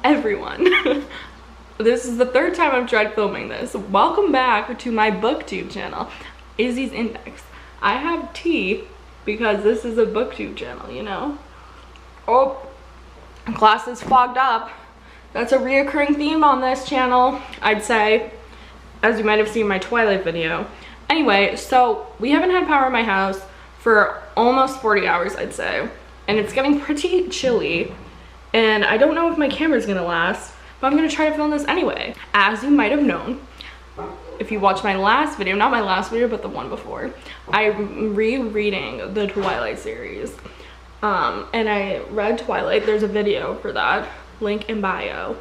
everyone. This is the third time I've tried filming this. Welcome back to my booktube channel, Izzy's Index. I have tea because this is a booktube channel, you know? Oh, glass is fogged up. That's a reoccurring theme on this channel, I'd say, as you might have seen in my Twilight video. Anyway, so we haven't had power in my house for almost 40 hours, I'd say. And it's getting pretty chilly. And I don't know if my camera's gonna last, but I'm gonna try to film this anyway. As you might have known, if you watched my last video, not my last video, but the one before, I'm rereading the Twilight series. And I read Twilight. There's a video for that, link in bio.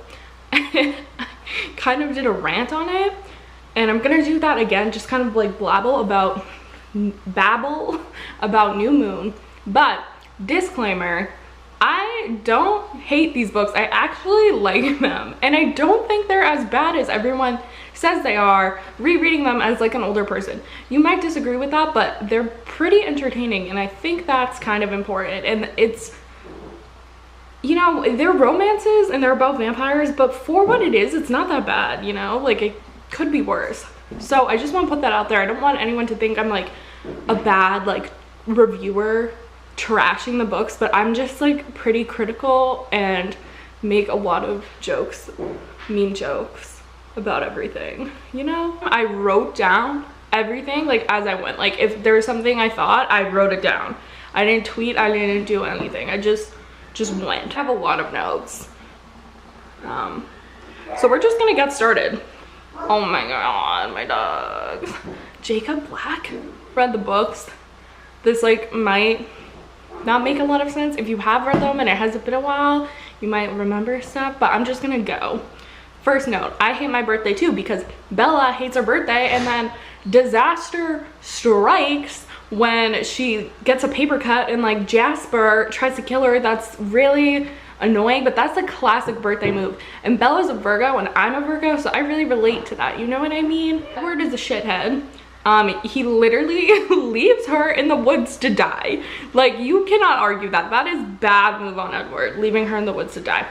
Kind of did a rant on it, and I'm gonna do that again, just kind of like babble about New Moon. But disclaimer, I don't hate these books. I actually like them, and I don't think they're as bad as everyone says they are, rereading them as like an older person. You might disagree with that, but they're pretty entertaining, and I think that's kind of important. And it's, you know, they're romances and they're about vampires, but for what it is, it's not that bad, you know? Like, it could be worse. So I just want to put that out there. I don't want anyone to think I'm like a bad like reviewer trashing the books, but I'm just like pretty critical and make a lot of jokes, mean jokes about everything, you know? I wrote down everything like as I went. Like if there was something I thought, I wrote it down. I didn't tweet, I didn't do anything. I just went. I have a lot of notes. So we're just gonna get started. Oh my god, my dogs. Jacob Black read the books. This like might not make a lot of sense. If you have read them and it hasn't been a while, you might remember stuff, but I'm just gonna go. First note, I hate my birthday too, because Bella hates her birthday, and then disaster strikes when she gets a paper cut and like Jasper tries to kill her. That's really annoying, but that's a classic birthday move. And Bella's a Virgo and I'm a Virgo, so I really relate to that, you know what I mean? Edward is a shithead. He literally leaves her in the woods to die. Like, you cannot argue that. That is bad move on Edward, leaving her in the woods to die.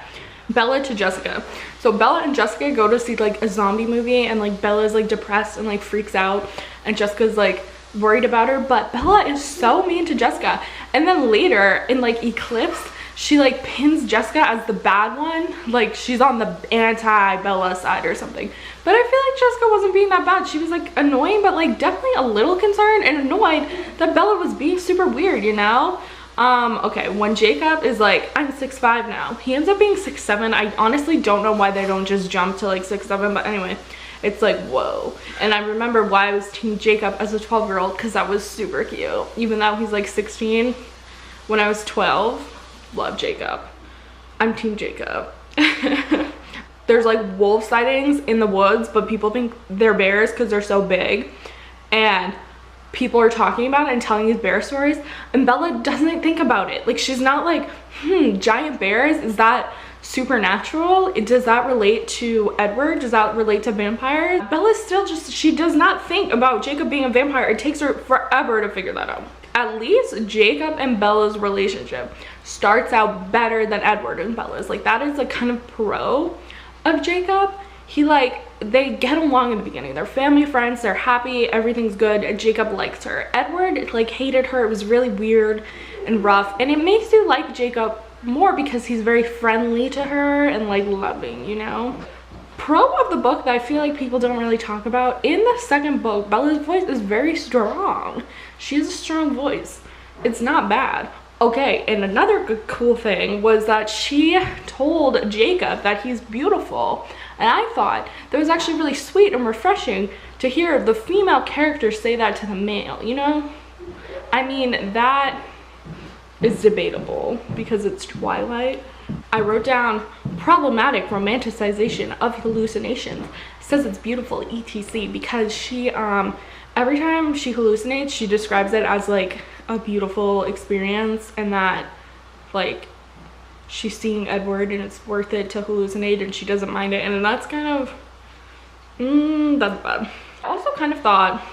Bella to Jessica. So Bella and Jessica go to see like a zombie movie, and like Bella's like depressed and like freaks out, and Jessica's like worried about her, but Bella is so mean to Jessica. And then later in like Eclipse, she like pins Jessica as the bad one, like she's on the anti-Bella side or something. But I feel like Jessica wasn't being that bad. She was like annoying, but like definitely a little concerned and annoyed that Bella was being super weird, you know? Okay, when Jacob is like, I'm 6'5" now, he ends up being 6'7". I honestly don't know why they don't just jump to like 6'7", but anyway, it's like, whoa. And I remember why I was Team Jacob as a 12-year-old, because that was super cute. Even though he's like 16, when I was 12, love Jacob. I'm Team Jacob. There's like wolf sightings in the woods, but people think they're bears because they're so big. And people are talking about it and telling these bear stories, and Bella doesn't think about it. Like, she's not like, giant bears, is that supernatural? Does that relate to Edward? Does that relate to vampires? Bella's still just, she does not think about Jacob being a vampire. It takes her forever to figure that out. At least Jacob and Bella's relationship starts out better than Edward and Bella's. Like, that is like kind of pro of Jacob. He like, they get along in the beginning. They're family friends, they're happy, everything's good, and Jacob likes her. Edward like hated her. It was really weird and rough, and it makes you like Jacob more because he's very friendly to her and like loving, you know? Pro of the book that I feel like people don't really talk about, in the second book, Bella's voice is very strong. She has a strong voice. It's not bad. Okay, and another good, cool thing was that she told Jacob that he's beautiful. And I thought that was actually really sweet and refreshing to hear the female character say that to the male, you know? I mean, that is debatable because it's Twilight. I wrote down problematic romanticization of hallucinations. It says it's beautiful, etc. because she, every time she hallucinates, she describes it as like a beautiful experience, and that like she's seeing Edward and it's worth it to hallucinate and she doesn't mind it. And that's kind of, that's bad. I also kind of thought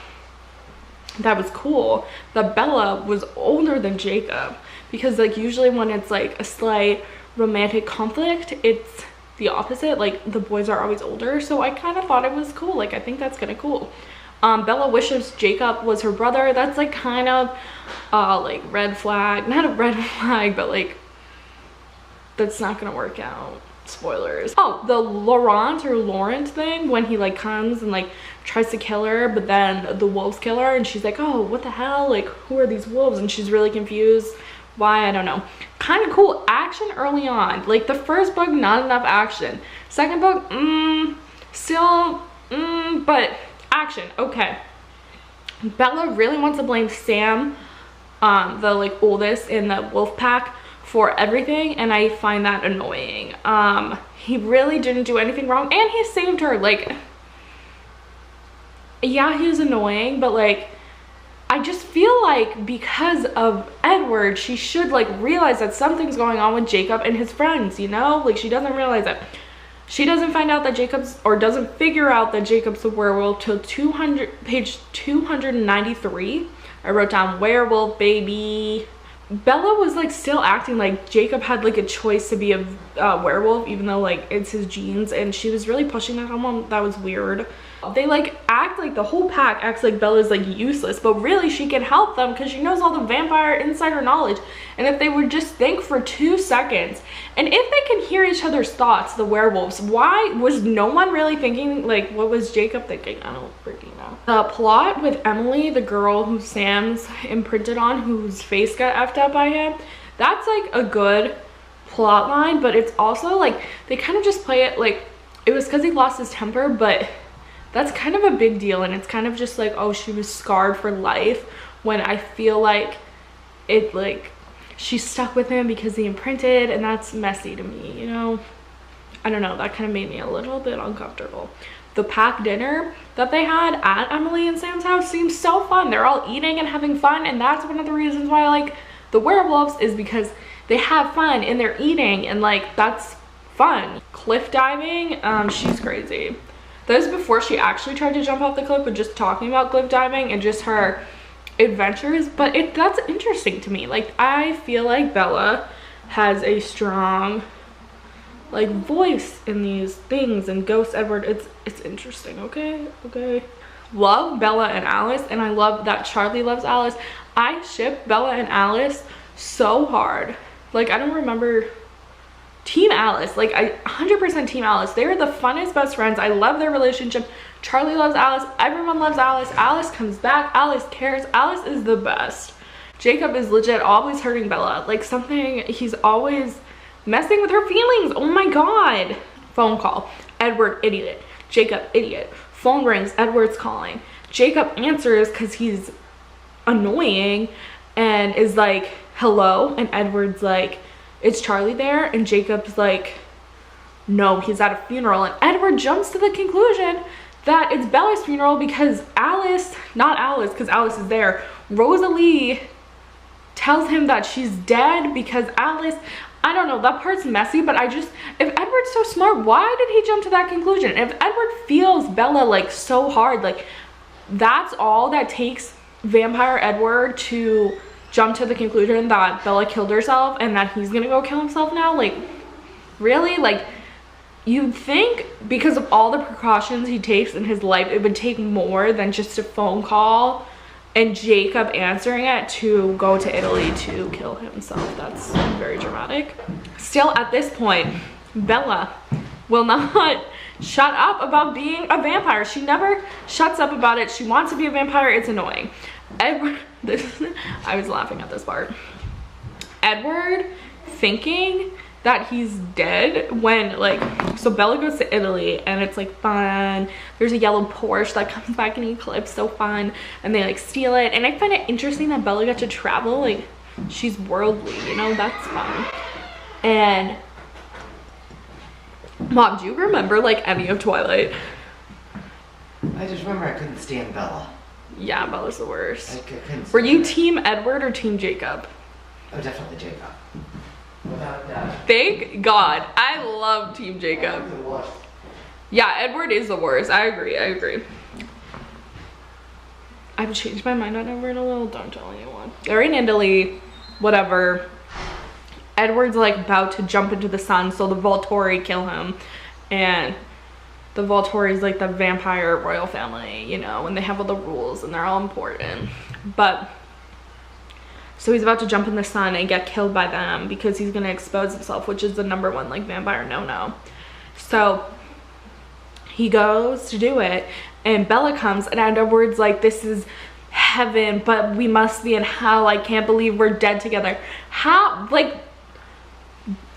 that was cool that Bella was older than Jacob, because like usually when it's like a slight romantic conflict, it's the opposite. Like the boys are always older, so I kind of thought it was cool. Like I think that's kind of cool. Bella wishes Jacob was her brother. That's like kind of like red flag, not a red flag, but like that's not gonna work out. Spoilers. Oh, the Laurent thing, when he like comes and like tries to kill her, but then the wolves kill her and she's like, oh, what the hell, like who are these wolves? And she's really confused why. I don't know. Kind of cool action early on. Like the first book, not enough action. Second book, still but action. Okay, Bella really wants to blame Sam, the like oldest in the wolf pack, for everything, and I find that annoying. He really didn't do anything wrong and he saved her. Like, yeah, he was annoying, but like I just feel like because of Edward, she should like realize that something's going on with Jacob and his friends, you know? Like she doesn't realize it. She doesn't find out that Jacob's, or doesn't figure out that Jacob's a werewolf till page 293. I wrote down werewolf baby. Bella was like still acting like Jacob had like a choice to be a werewolf, even though like it's his genes, and she was really pushing that on him. That was weird. They like act like, the whole pack acts like Bella's like useless, but really she can help them because she knows all the vampire insider knowledge. And if they would just think for 2 seconds, and if they can hear each other's thoughts, the werewolves, why was no one really thinking, like what was Jacob thinking? I don't freaking know. The plot with Emily, the girl who Sam's imprinted on, whose face got effed up by him, that's like a good plot line, but it's also like they kind of just play it like it was because he lost his temper, but that's kind of a big deal, and it's kind of just like, oh, she was scarred for life, when I feel like it, like she's stuck with him because he imprinted, and that's messy to me, you know? I don't know, that kind of made me a little bit uncomfortable. The pack dinner that they had at Emily and Sam's house seems so fun. They're all eating and having fun, and that's one of the reasons why I like the werewolves, is because they have fun and they're eating, and like that's fun. Cliff diving, she's crazy. That was before she actually tried to jump off the cliff, but just talking about cliff diving and just her adventures. But that's interesting to me. Like I feel like Bella has a strong like voice in these things, and Ghost Edward, it's interesting. Okay. Love Bella and Alice, and I love that Charlie loves Alice. I ship Bella and Alice so hard. Like I don't remember. Team Alice, like I 100% Team Alice. They are the funnest best friends. I love their relationship. Charlie loves Alice. Everyone loves Alice. Alice comes back. Alice cares. Alice is the best. Jacob is legit always hurting Bella. Like something, he's always messing with her feelings. Oh my god. Phone call. Edward, idiot. Jacob, idiot. Phone rings. Edward's calling. Jacob answers because he's annoying and is like, hello. And Edward's like, is Charlie there? And Jacob's like, no, he's at a funeral. And Edward jumps to the conclusion that it's Bella's funeral because Alice, not Alice, because Alice is there, Rosalie tells him that she's dead because Alice, I don't know, that part's messy, but I just, if Edward's so smart, why did he jump to that conclusion? If Edward feels Bella like so hard, like that's all that takes Vampire Edward to jump to the conclusion that Bella killed herself and that he's gonna go kill himself now. Like really, like you'd think because of all the precautions he takes in his life, it would take more than just a phone call and Jacob answering it to go to Italy to kill himself. That's very dramatic. Still at this point, Bella will not shut up about being a vampire. She never shuts up about it. She wants to be a vampire. It's annoying. Edward, I was laughing at this part. Edward thinking that he's dead when like, so Bella goes to Italy and it's like fun. There's a yellow Porsche that comes back in Eclipse, so fun, and they like steal it. And I find it interesting that Bella got to travel, like she's worldly, you know, that's fun. And Mom, do you remember like any of Twilight? I just remember I couldn't stand Bella. Yeah, Bella's the worst. Were you Team Edward or Team Jacob? Oh, definitely Jacob. Without doubt. Thank God. I love Team Jacob. Yeah, Edward is the worst. I agree. I've changed my mind on Edward a little. Don't tell anyone. They're in Italy. Whatever. Edward's like about to jump into the sun, so the Volturi kill him, and the Volturi is like the vampire royal family, you know, and they have all the rules and they're all important. But so he's about to jump in the sun and get killed by them because he's gonna expose himself, which is the #1 like vampire no-no. So he goes to do it, and Bella comes, and Edward's like, this is heaven, but we must be in hell. I can't believe we're dead together. How? Like,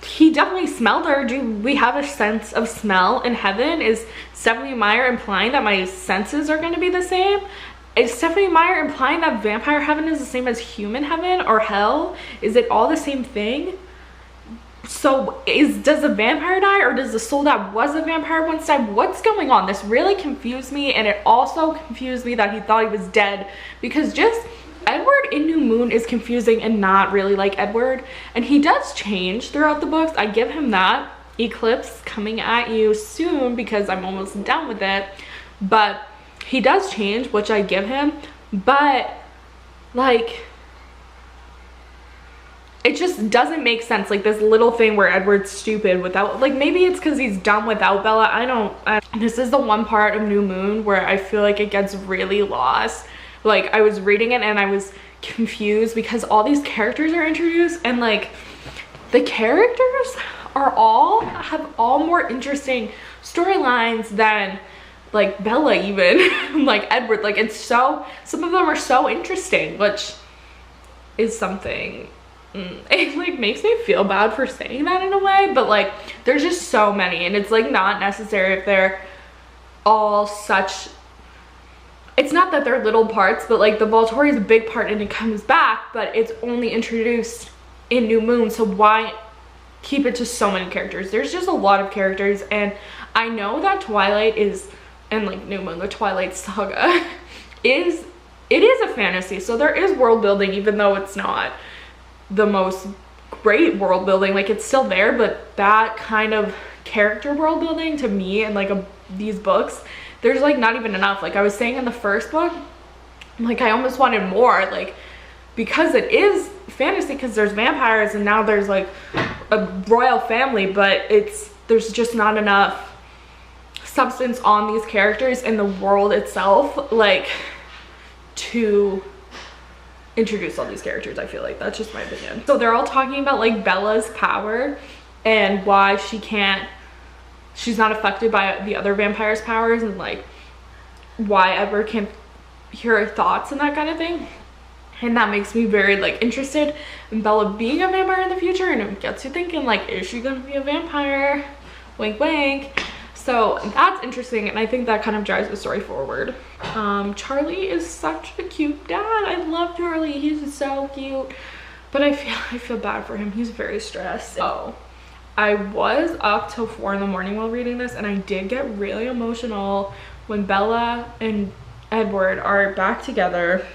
he definitely smelled her. Do we have a sense of smell in heaven? Is Stephenie Meyer implying that my senses are going to be the same? Is Stephenie Meyer implying that vampire heaven is the same as human heaven or hell? Is it all the same thing? So does a vampire die, or does the soul that was a vampire once die? What's going on? This really confused me, and it also confused me that he thought he was dead, because just Edward in New Moon is confusing and not really like Edward, and he does change throughout the books. I give him that. Eclipse coming at you soon because I'm almost done with it, but he does change, which I give him. But like, it just doesn't make sense. Like this little thing where Edward's stupid without, like, maybe it's because he's done without Bella. This is the one part of New Moon where I feel like it gets really lost. Like, I was reading it and I was confused because all these characters are introduced, and like the characters have all more interesting storylines than like Bella even. Like Edward, like it's so, some of them are so interesting, which is something. It like makes me feel bad for saying that in a way, but like there's just so many, and it's like not necessary if they're all such, it's not that they're little parts, but like the Volturi is a big part and it comes back, but it's only introduced in New Moon, so why keep it to so many characters? There's just a lot of characters, and I know that Twilight is, and like New Moon, the Twilight Saga it is a fantasy, so there is world building, even though it's not the most great world building. Like it's still there, but that kind of character world building to me and like these books, there's like not even enough. Like I was saying in the first book, like I almost wanted more, like because it is fantasy, because there's vampires and now there's like a royal family, but there's just not enough substance on these characters in the world itself, like to introduce all these characters. I feel like that's just my opinion. So they're all talking about like Bella's power and why she's not affected by the other vampires' powers, and like why Edward can't hear her thoughts and that kind of thing. And that makes me very like interested in Bella being a vampire in the future, and it gets you thinking like, is she gonna be a vampire? Wink wink. So that's interesting, and I think that kind of drives the story forward. Charlie is such a cute dad. I love Charlie. He's so cute, but I feel bad for him. He's very stressed. So I was up till 4 in the morning while reading this, and I did get really emotional when Bella and Edward are back together.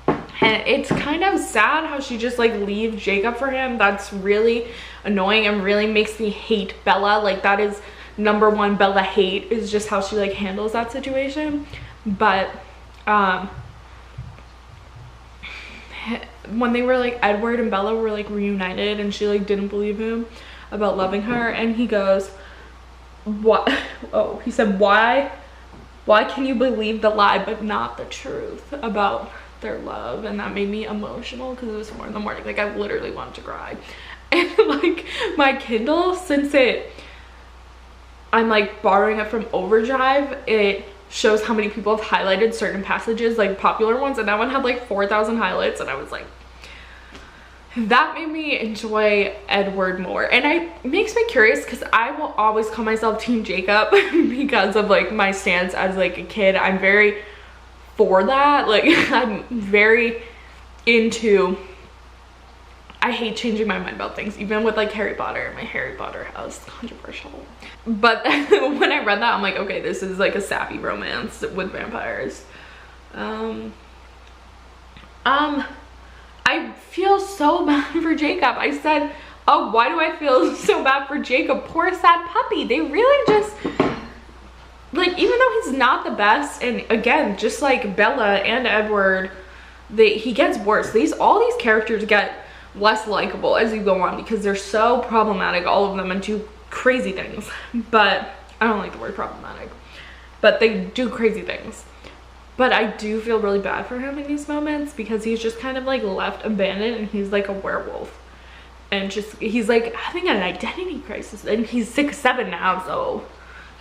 And it's kind of sad how she just like leaves Jacob for him. That's really annoying and really makes me hate Bella. Like that is #1 Bella hate, is just how she like handles that situation. But when they were like, Edward and Bella were like reunited, and she like didn't believe him about loving her, and he goes, what? Oh, he said, why can you believe the lie but not the truth about their love? And that made me emotional because it was 4 in the morning. Like I literally wanted to cry. And like my Kindle, since I'm like borrowing it from Overdrive, it shows how many people have highlighted certain passages, like popular ones, and that one had like 4,000 highlights, and I was like, that made me enjoy Edward more. And it makes me curious because I will always call myself Team Jacob because of like my stance as like a kid. I'm very for that. Like I'm very into, I hate changing my mind about things, even with like Harry Potter, my Harry Potter house, controversial. But when I read that, I'm like, okay, this is like a sappy romance with vampires. I feel so bad for Jacob. I said, oh, why do I feel so bad for Jacob? Poor sad puppy. They really just, like, even though he's not the best, and again, just like Bella and Edward, he gets worse. All these characters get less likable as you go on because they're so problematic, all of them, and do crazy things. But I don't like the word problematic, but they do crazy things. But I do feel really bad for him in these moments because he's just kind of like left abandoned, and he's like a werewolf, and just he's like having an identity crisis, and he's 6'7" now, so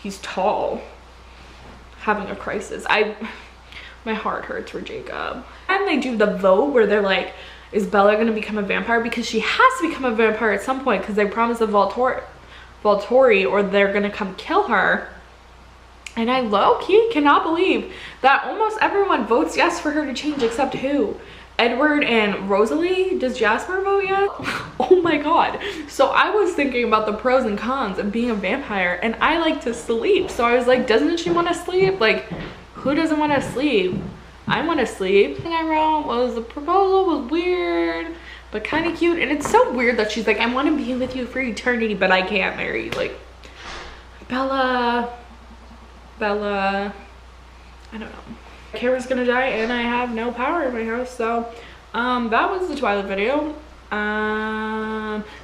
he's tall, having a crisis. My heart hurts for Jacob. And they do the vote where they're like, is Bella gonna become a vampire? Because she has to become a vampire at some point because they promised the Volturi or they're gonna come kill her. And I low-key cannot believe that almost everyone votes yes for her to change, except who? Edward and Rosalie. Does Jasper vote yet? Oh my god. So I was thinking about the pros and cons of being a vampire, and I like to sleep. So I was like, doesn't she want to sleep? Like, who doesn't want to sleep? I want to sleep. The thing I wrote was the proposal was weird, but kind of cute. And it's so weird that she's like, I want to be with you for eternity, but I can't marry you. Like, Bella, I don't know. Kara's gonna die and I have no power in my house. So that was the Twilight video.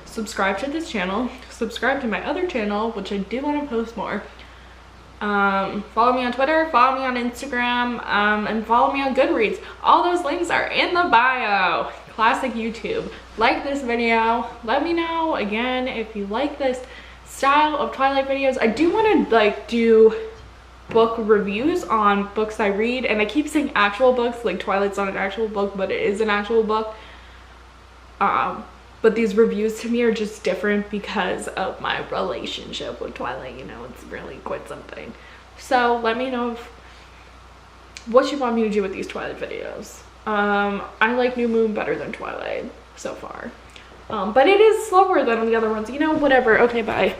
Subscribe to this channel, subscribe to my other channel, which I do want to post more. Follow me on Twitter, follow me on Instagram, and follow me on Goodreads. All those links are in the bio. Classic YouTube. Like this video. Let me know again if you like this style of Twilight videos. I do want to like do book reviews on books I read, and I keep saying actual books, like Twilight's not an actual book, but it is an actual book. But these reviews to me are just different because of my relationship with Twilight. You know, it's really quite something. So let me know what you want me to do with these Twilight videos. I like New Moon better than Twilight so far, but it is slower than the other ones, you know. Whatever. Okay, bye.